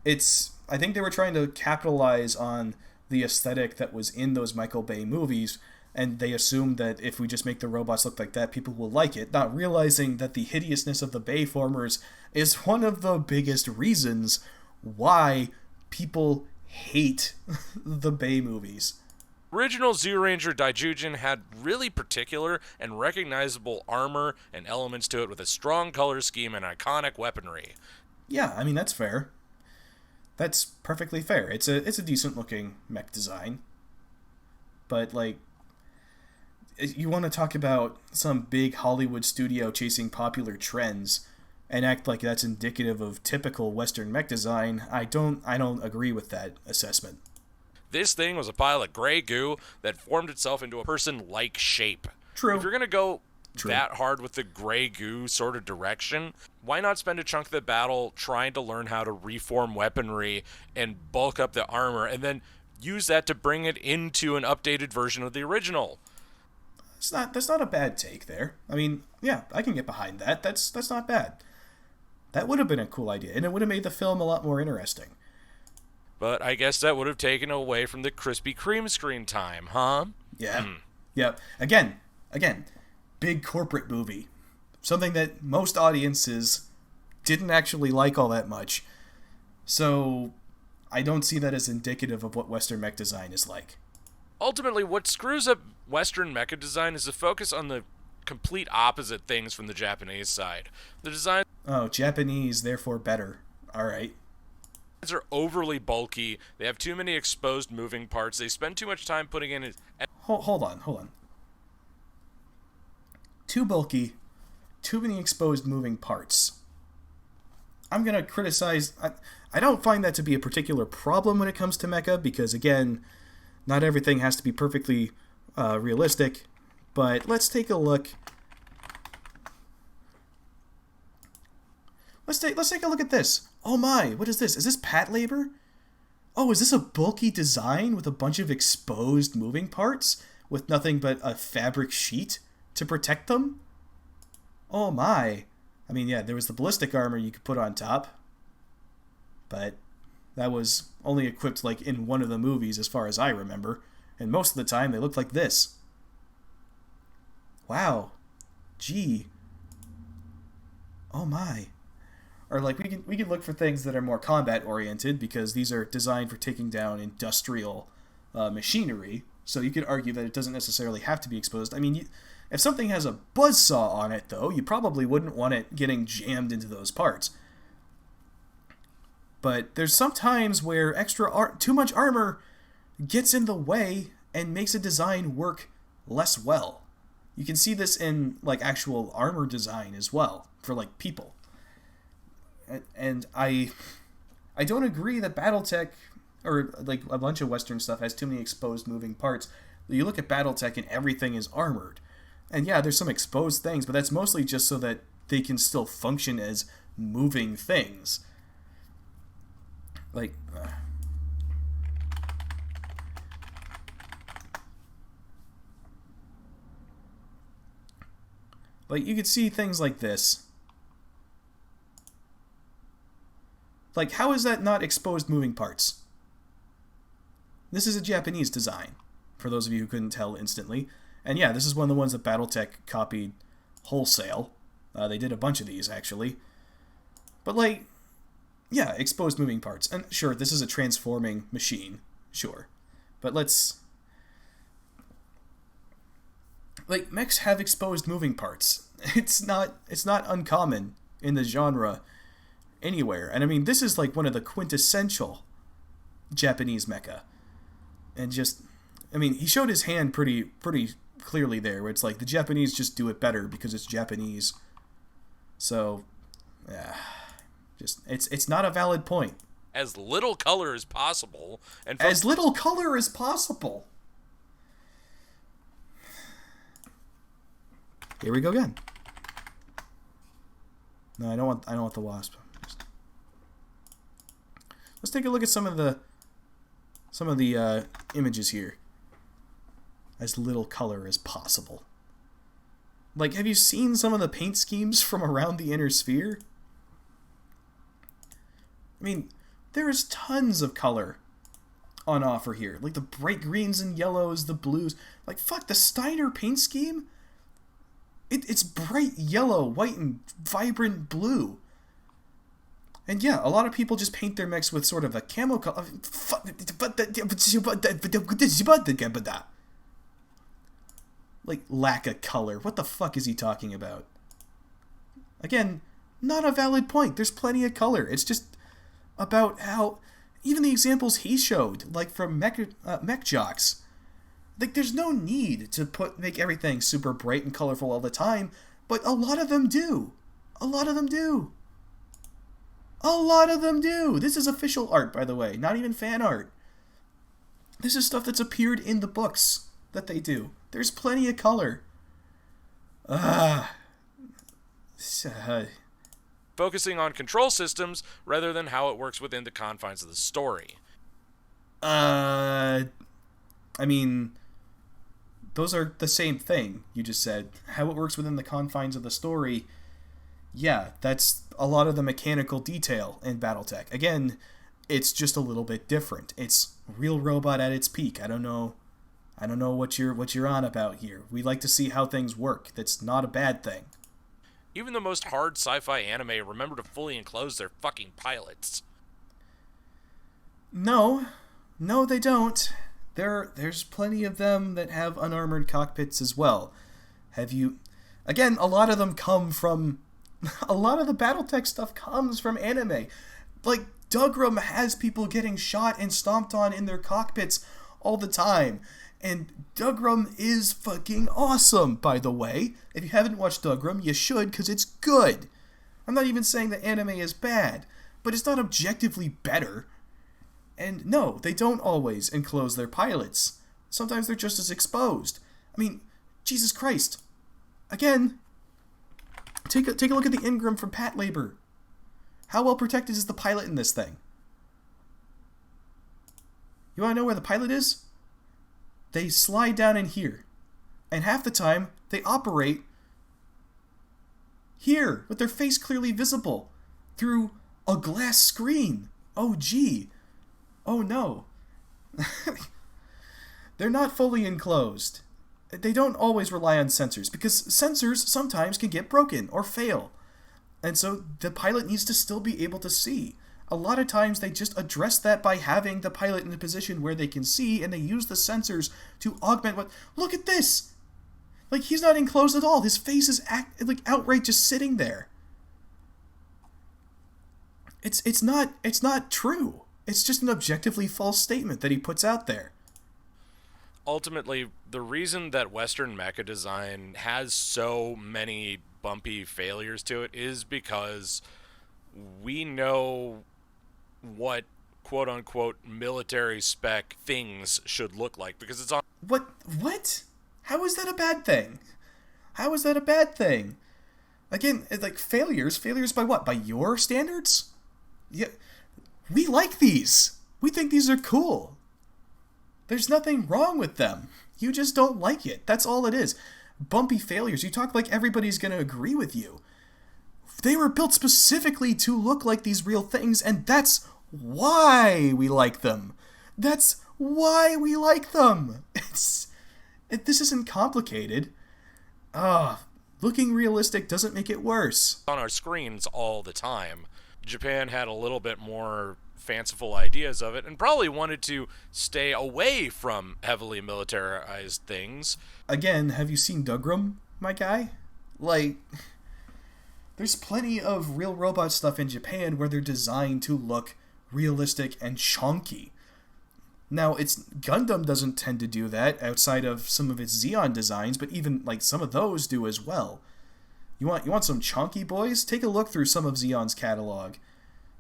It's. I think they were trying to capitalize on the aesthetic that was in those Michael Bay movies, and they assumed that if we just make the robots look like that, people will like it, not realizing that the hideousness of the Bayformers is one of the biggest reasons why people hate the Bay movies. Original Zyuranger Daijujin had really particular and recognizable armor and elements to it with a strong color scheme and iconic weaponry. Yeah, I mean, that's fair. That's perfectly fair. It's a decent looking mech design. But, like, you want to talk about some big Hollywood studio chasing popular trends and act like that's indicative of typical Western mech design, I don't agree with that assessment. This thing was a pile of gray goo that formed itself into a person-like shape. True. If you're going to go that hard with the gray goo sort of direction, why not spend a chunk of the battle trying to learn how to reform weaponry and bulk up the armor, and then use that to bring it into an updated version of the original? That's not a bad take there. I mean, yeah, I can get behind that. That's not bad. That would have been a cool idea, and it would have made the film a lot more interesting. But I guess that would have taken away from the Krispy Kreme screen time, huh? Yeah. Yeah. Again, big corporate movie. Something that most audiences didn't actually like all that much. So I don't see that as indicative of what Western mech design is like. Ultimately, what screws up Western mecha design is the focus on the complete opposite things from the Japanese side. The designs Oh, Japanese, therefore better. Alright. are overly bulky, they have too many exposed moving parts, they spend too much time putting in... Hold on. Too bulky, too many exposed moving parts. I'm going to criticize... I don't find that to be a particular problem when it comes to mecha, because, again, not everything has to be perfectly realistic. But let's take a look. Let's take a look at this. Oh my, what is this? Is this pat labor? Oh, is this a bulky design with a bunch of exposed moving parts with nothing but a fabric sheet to protect them? Oh my. I mean, yeah, there was the ballistic armor you could put on top, but that was only equipped like in one of the movies as far as I remember, and most of the time they looked like this. Wow. Gee. Oh my. Or like we can look for things that are more combat oriented, because these are designed for taking down industrial machinery. So you could argue that it doesn't necessarily have to be exposed. I mean, if something has a buzzsaw on it, though, you probably wouldn't want it getting jammed into those parts. But there's some times where too much armor gets in the way and makes a design work less well. You can see this in like actual armor design as well for like people. And I don't agree that BattleTech or like a bunch of Western stuff has too many exposed moving parts. You look at BattleTech and everything is armored. And yeah, there's some exposed things, but that's mostly just so that they can still function as moving things. Like you could see things like this. Like, how is that not exposed moving parts? This is a Japanese design, for those of you who couldn't tell instantly. And yeah, this is one of the ones that BattleTech copied wholesale. They did a bunch of these, actually. But, like, yeah, exposed moving parts. And sure, this is a transforming machine, sure. But let's... Like, mechs have exposed moving parts. It's not uncommon in the genre anywhere. And I mean, this is like one of the quintessential Japanese mecha. And just, I mean, he showed his hand pretty clearly there, where it's like the Japanese just do it better because it's Japanese. So, yeah, just it's not a valid point. As little color as possible, and as little color as possible. Here we go again. No, I don't want the wasp. Let's take a look at some of the images here. As little color as possible. Like, have you seen some of the paint schemes from around the inner sphere? I mean, there is tons of color on offer here. Like the bright greens and yellows, the blues. Like, fuck, the Steiner paint scheme? It's bright yellow, white, and vibrant blue. And yeah, a lot of people just paint their mechs with sort of a camo color. Like, lack of color. What the fuck is he talking about? Again, not a valid point. There's plenty of color. It's just about how... Even the examples he showed, like from Mech Jocks, like, there's no need to make everything super bright and colorful all the time, but a lot of them do. A lot of them do. A lot of them do. This is official art, by the way, not even fan art. This is stuff that's appeared in the books that they do. There's plenty of color. Focusing on control systems rather than how it works within the confines of the story. I mean, those are the same thing you just said. How it works within the confines of the story, yeah, that's a lot of the mechanical detail in BattleTech. Again, it's just a little bit different. It's Real Robot at its peak. I don't know I don't know what you're on about here. We like to see how things work. That's not a bad thing. Even the most hard sci-fi anime remember to fully enclose their fucking pilots. No, they don't. There's plenty of them that have unarmored cockpits as well. Have you... Again, a lot of them come from... A lot of the Battletech stuff comes from anime. Like, Dougram has people getting shot and stomped on in their cockpits all the time. And Dougram is fucking awesome, by the way. If you haven't watched Dougram, you should, because it's good. I'm not even saying that anime is bad, but it's not objectively better. And no, they don't always enclose their pilots. Sometimes they're just as exposed. I mean, Jesus Christ. Again, take a look at the Ingram from Pat Labor. How well protected is the pilot in this thing? You want to know where the pilot is? They slide down in here. And half the time, they operate here, with their face clearly visible, through a glass screen. Oh, gee. Oh, no. They're not fully enclosed. They don't always rely on sensors, because sensors sometimes can get broken or fail. And so the pilot needs to still be able to see. A lot of times they just address that by having the pilot in a position where they can see, and they use the sensors to augment what... Look at this! Like, he's not enclosed at all. His face is outright just sitting there. It's not true. It's just an objectively false statement that he puts out there. Ultimately, the reason that Western mecha design has so many bumpy failures to it is because we know what quote-unquote military spec things should look like, because it's on... What? How is that a bad thing? How is that a bad thing? Again, like, failures by what? By your standards? Yeah, we like these. We think these are cool. There's nothing wrong with them. You just don't like it. That's all it is. Bumpy failures. You talk like everybody's going to agree with you. They were built specifically to look like these real things, and that's why we like them. That's why we like them. This isn't complicated. Looking realistic doesn't make it worse. On our screens all the time. Japan had a little bit more fanciful ideas of it and probably wanted to stay away from heavily militarized things. Again, have you seen Dougram, my guy? Like, there's plenty of real robot stuff in Japan where they're designed to look realistic and chunky. Now, Gundam doesn't tend to do that outside of some of its Xeon designs, but even like some of those do as well. You want some chunky boys? Take a look through some of Xeon's catalog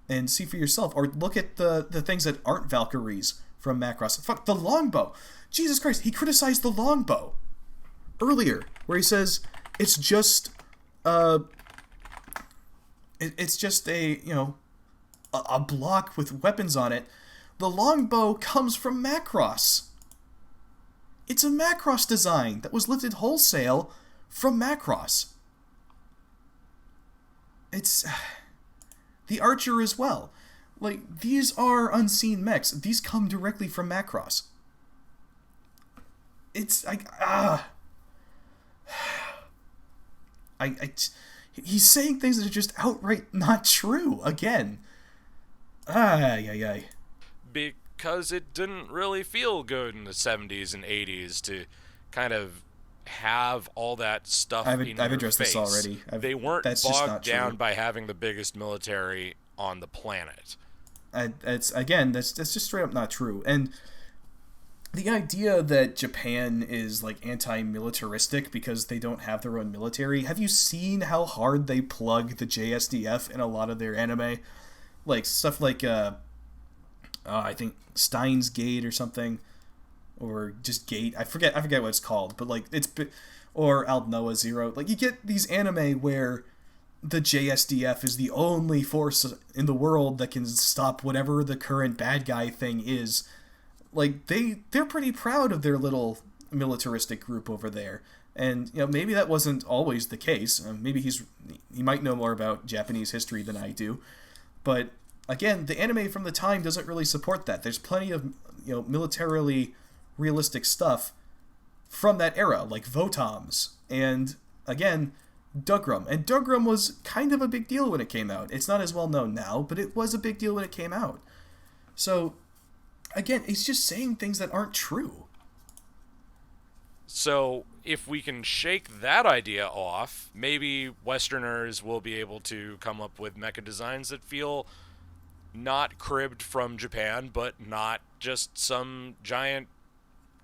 and see for yourself, or look at the things that aren't Valkyries from Macross. Fuck, the longbow. Jesus Christ, he criticized the longbow earlier, where he says it's just it's just a block with weapons on it. The longbow comes from Macross. It's a Macross design that was lifted wholesale from Macross. It's the Archer as well. Like, these are unseen mechs. These come directly from Macross. It's like he's saying things that are just outright not true again. Because it didn't really feel good in the 70s and 80s to kind of have all that stuff in your I've addressed face. this already. They weren't bogged down by having the biggest military on the planet. That's just straight up not true. And the idea that Japan is like anti-militaristic because they don't have their own military. Have you seen how hard they plug the JSDF in a lot of their anime? Like stuff like I think Steins Gate or something, or just Gate. I forget what it's called, but like or Aldnoah Zero. Like, you get these anime where the JSDF is the only force in the world that can stop whatever the current bad guy thing is. Like, they're pretty proud of their little militaristic group over there. And, maybe that wasn't always the case. Maybe he might know more about Japanese history than I do. But, again, the anime from the time doesn't really support that. There's plenty of, militarily realistic stuff from that era, like Votoms, and again, Dougram. And Dougram was kind of a big deal when it came out. It's not as well known now, but it was a big deal when it came out. So, again, it's just saying things that aren't true. So, if we can shake that idea off, maybe Westerners will be able to come up with mecha designs that feel not cribbed from Japan, but not just some giant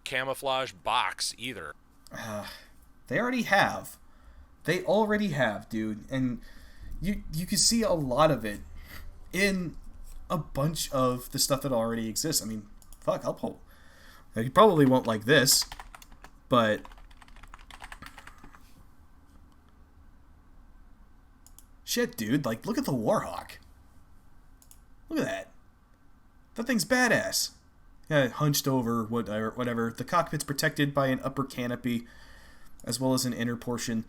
camouflage box either. They already have. They already have, dude. And you can see a lot of it in a bunch of the stuff that already exists. I mean, fuck, I'll pull. Now, you probably won't like this, but shit, dude, like, look at the Warhawk. Look at that. That thing's badass. Yeah, hunched over, whatever. The cockpit's protected by an upper canopy, as well as an inner portion.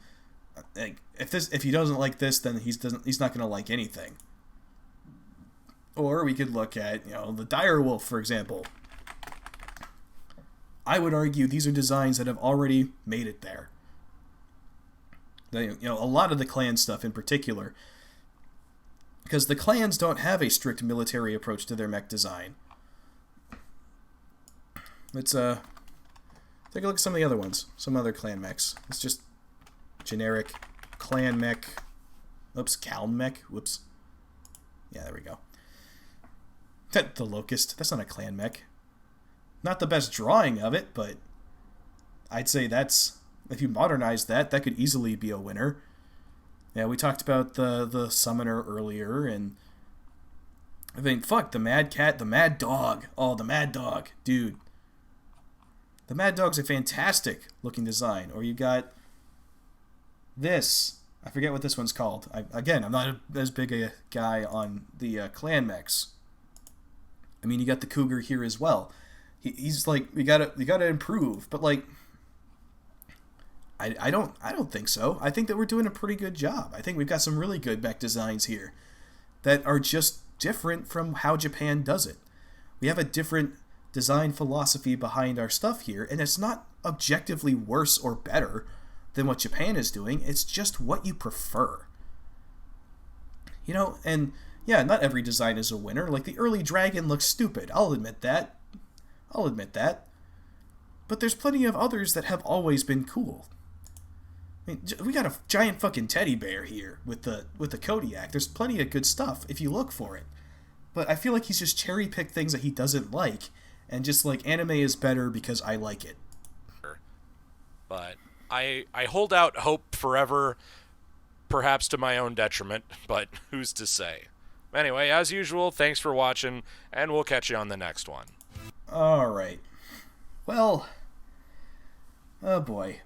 Like, if he doesn't like this, then he's not gonna like anything. Or we could look at, the Direwolf, for example. I would argue these are designs that have already made it there. A lot of the clan stuff in particular, because the clans don't have a strict military approach to their mech design. Let's take a look at some of the other ones, some other clan mechs. It's just generic clan mech. Oops, Calm mech. Whoops. Yeah, there we go. The Locust. That's not a clan mech. Not the best drawing of it, but I'd say if you modernize that could easily be a winner. Yeah, we talked about the Summoner earlier, and I think, fuck, the Mad Cat, the Mad Dog. Oh, the Mad Dog. Dude. The Mad Dog's a fantastic looking design. Or you got this. I forget what this one's called. I'm not as big a guy on the clan mechs. I mean, you got the Cougar here as well. He's like, we gotta improve, but like, I don't think so. I think that we're doing a pretty good job. I think we've got some really good mech designs here that are just different from how Japan does it. We have a different design philosophy behind our stuff here, and it's not objectively worse or better than what Japan is doing. It's just what you prefer. And yeah, not every design is a winner. Like, the early Dragon looks stupid. I'll admit that. But there's plenty of others that have always been cool. I mean, we got a giant fucking teddy bear here with the Kodiak. There's plenty of good stuff if you look for it. But I feel like he's just cherry-picked things that he doesn't like, and just like, anime is better because I like it. But I hold out hope forever, perhaps to my own detriment, but who's to say? Anyway, as usual, thanks for watching, and we'll catch you on the next one. Alright. Well, oh boy.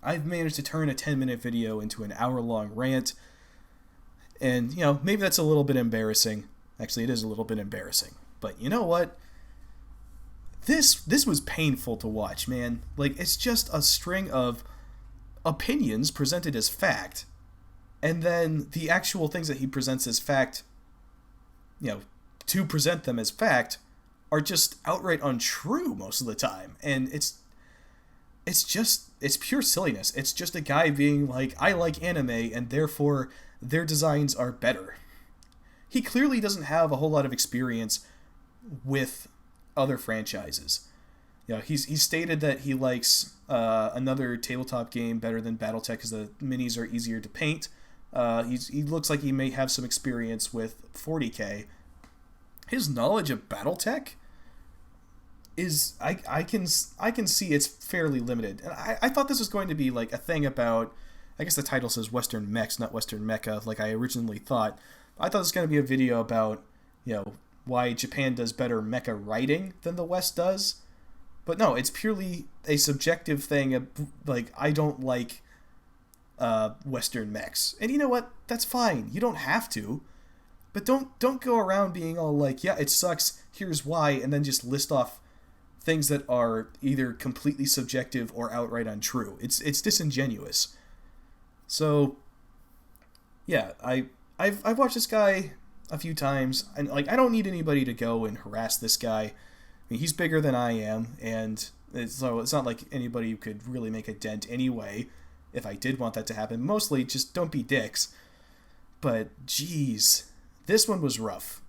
I've managed to turn a 10-minute video into an hour-long rant, and, maybe that's a little bit embarrassing. Actually, it is a little bit embarrassing. But you know what? This was painful to watch, man. Like, it's just a string of opinions presented as fact, and then the actual things that he presents as fact, to present them as fact, are just outright untrue most of the time. And it's pure silliness. It's just a guy being like, I like anime, and therefore their designs are better. He clearly doesn't have a whole lot of experience with other franchises. He's stated that he likes another tabletop game better than BattleTech because the minis are easier to paint. He looks like he may have some experience with 40K. His knowledge of BattleTech is, I can see it's fairly limited. And I thought this was going to be like a thing about, I guess the title says Western Mechs, not Western Mecha, like I originally thought. I thought it was going to be a video about, why Japan does better mecha writing than the West does. But no, it's purely a subjective thing of, like, I don't like Western mechs. And you know what? That's fine. You don't have to. But don't go around being all like, yeah, it sucks, here's why, and then just list off things that are either completely subjective or outright untrue. It's disingenuous. So, yeah, I've watched this guy a few times, and like, I don't need anybody to go and harass this guy. I mean, he's bigger than I am, and So it's not like anybody could really make a dent anyway, if I did want that to happen. Mostly just don't be dicks. But, geez, this one was rough.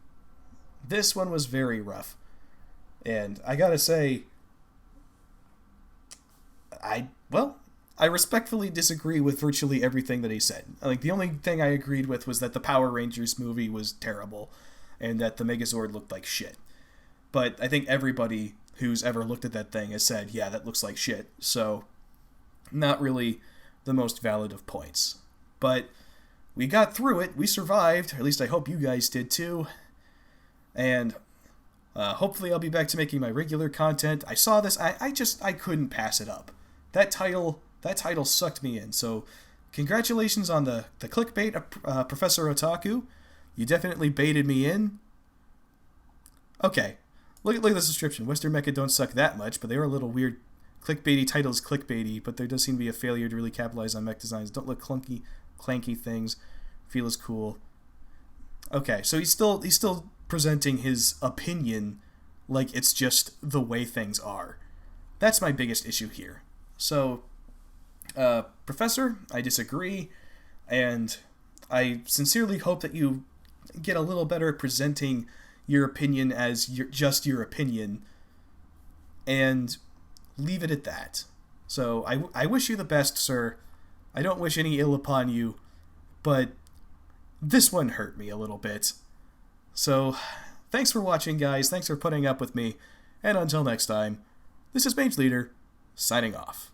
This one was very rough. And I gotta say, I respectfully disagree with virtually everything that he said. Like, the only thing I agreed with was that the Power Rangers movie was terrible, and that the Megazord looked like shit. But I think everybody who's ever looked at that thing has said, yeah, that looks like shit. So, not really the most valid of points. But we got through it. We survived. Or at least I hope you guys did too. And hopefully I'll be back to making my regular content. I saw this. I couldn't pass it up. That title sucked me in. So congratulations on the clickbait, Professor Otaku. You definitely baited me in. Okay. Look at the description. Western Mecha don't suck that much, but they are a little weird. Clickbaity titles, clickbaity, but there does seem to be a failure to really capitalize on mech designs. Don't look clunky, clanky things. Feel as cool. Okay, so he's still presenting his opinion like it's just the way things are. That's my biggest issue here. So, Professor, I disagree, and I sincerely hope that you get a little better at presenting your opinion as just your opinion, and leave it at that. So I wish you the best, sir. I don't wish any ill upon you, but this one hurt me a little bit. So thanks for watching, guys. Thanks for putting up with me. And until next time, this is Mage Leader, signing off.